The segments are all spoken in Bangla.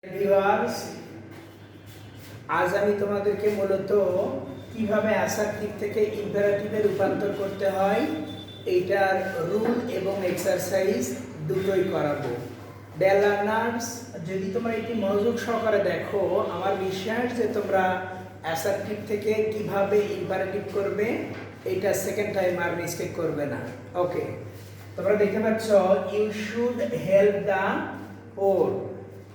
ভিউয়ার্স, আজ আমি তোমাদেরকে মূলত কিভাবে অ্যাসার্টিভ থেকে ইম্পারেটিভে রূপান্তর করতে হয় এইটার রুল এবং এক্সারসাইজ দুটোই করাবো। ডিয়ার লার্নার্স, যদি তোমরা এটি মনোযোগ সহকারে দেখো, আমার বিশ্বাস যে তোমরা অ্যাসার্টিভ থেকে কিভাবে ইম্পারেটিভ করবে এটা সেকেন্ড টাইম আর মিস্টেক করবে না। ওকে, তোমরা দেখতে পাচ্ছ you should help the poor.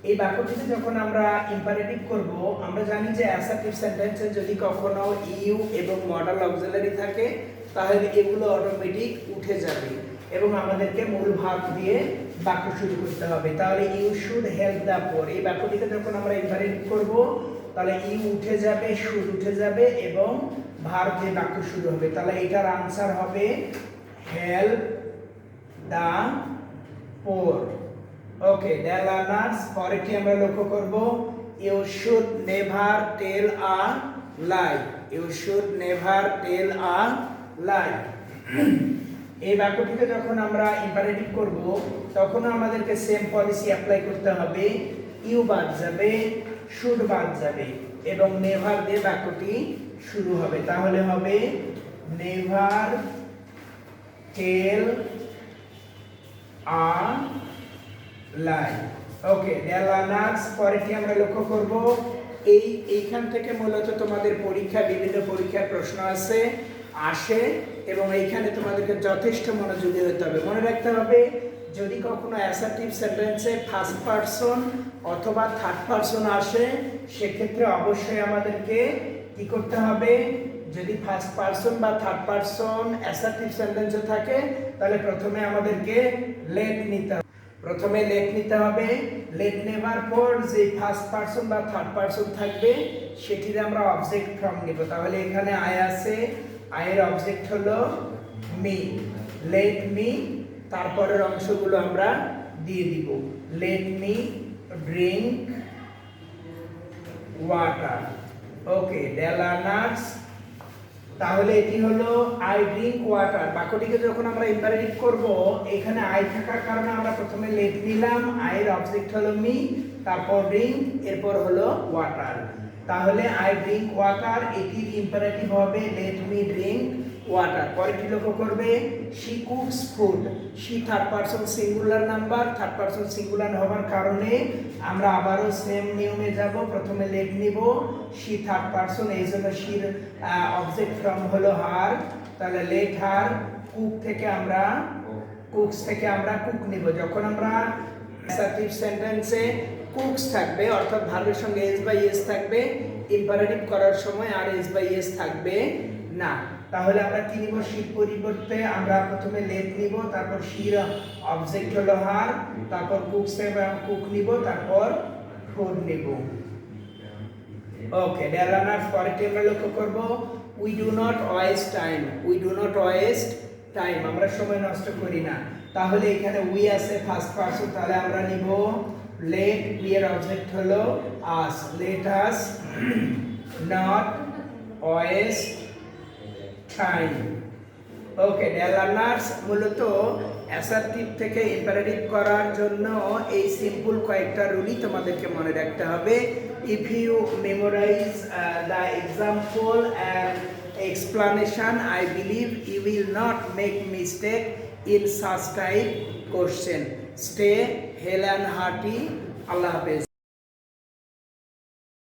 এই বাক্যটিতে যখন আমরা ইম্পারেটিভ করব, আমরা জানি যে অ্যাসার্টিভ সেন্টেন্সে যদি কখনো ইউ এবং মডাল অক্সিলারি থাকে তাহলে এগুলো অটোমেটিক উঠে যাবে এবং আমাদেরকে মূল ভাব দিয়ে বাক্য শুরু করতে হবে। তাহলে you should help the poor, এই বাক্যটিতে যখন আমরা ইম্পারেটিভ করব তাহলে ইউ উঠে যাবে, শুড উঠে যাবে এবং ভার্ব দিয়ে বাক্য শুরু হবে। তাহলে এটার আনসার হবে help the poor. Okay dear learners, পরেরটি আমরা লক্ষ্য করব you should never tell a lie. You should never tell a lie. এই বাক্যটিতে যখন আমরা ইম্পারেটিভ করব তখন আমাদেরকে সেম পলিসি অ্যাপ্লাই করতে হবে। ইউ বাদ যাবে, শুড বাদ যাবে এবং নেভার দিয়ে বাক্যটি শুরু হবে। তাহলে হবে never tell a lie. Okay dear learners, পরেরটি আমরা লক্ষ্য করব এইখান থেকে মূলত তোমাদের বিভিন্ন পরীক্ষার প্রশ্ন আসে এবং এইখানে তোমাদেরকে যথেষ্ট মনোযোগী হতে হবে। মনে রাখতে হবে যদি কখনো অ্যাসার্টিভ সেন্টেন্সে ফার্স্ট পারসন অথবা থার্ড পারসন আসে সেক্ষেত্রে অবশ্যই আমাদেরকে কি করতে হবে, যদি ফার্স্ট পারসন বা থার্ড পারসন অ্যাসার্টিভ সেন্টেন্সে থাকে তাহলে প্রথমে আমাদেরকে লেট নিতে হবে। লেট নেবার পর যে ফার্স্ট পারসন বা থার্ড পারসন থাকবে সেটির আমরা অবজেক্ট ফ্রম নিব। তাহলে এখানে আই আছে, আয়ের অবজেক্ট হলো মি। লেট মি, তারপরের অংশগুলো আমরা দিয়ে দিব। Let me drink water. ওকে ডিয়ার লার্নার্স, তাহলে এটি হলো আই ড্রিঙ্ক ওয়াটার। বাক্যটিকে যখন আমরা ইম্পারেটিভ করব এখানে আই থাকার কারণে আমরা প্রথমে লেট নিলাম, আইয়ের অবজেক্ট হলো মি, তারপর ড্রিঙ্ক, এরপর হলো ওয়াটার। তাহলে আই ড্রিঙ্ক ওয়াটার এটির ইম্পারেটিভ হবে লেট মি ড্রিঙ্ক ওয়াটার। পরেরটি লক্ষ্য করবে she cooks food. She third person singular number, third person singular হওয়ার কারণে আমরা আবারও সেম নিয়মে যাব, প্রথমে লেট নিব, শি থার্ড পারসন, এই জন্য শির অবজেক্ট ফ্রম হলো হার। তাহলে লেট হার, কুকস থেকে আমরা কুক নিব। যখন আমরা অ্যাসার্টিভ সেন্টেন্সে কুকস থাকবে অর্থাৎ ভার্বের সঙ্গে এস বাই এস থাকবে, ইম্পারেটিভ করার সময় আর এস বাই এস থাকবে না। তাহলে আমরা কি নিব, শির পরিবর্তে আমরা প্রথমে লেট নিব, তারপর শির অবজেক্ট হলো হার, তারপর কুকস এবং কুক নিব, তারপর ফুড নিব। ওকে ডিয়ার লার্নার্স, পরেরটি আমরা লক্ষ্য করব we do not waste time. We do not waste time, আমরা সময় নষ্ট করি না। তাহলে এখানে উই আছে ফার্স্ট পারসন, তাহলে আমরা নিব লেট, উই এর অবজেক্ট হলো us. Let us not waste time. Okay dear learners, মূলত অ্যাসার্টিভ থেকে ইম্পারেটিভ করার জন্য এই সিম্পল কয়েকটা রুলই তোমাদেরকে মনে রাখতে হবে। If you memorize the example and explanation, I believe you will not make mistake in such type question. Stay hale and hearty. Allah Hafiz.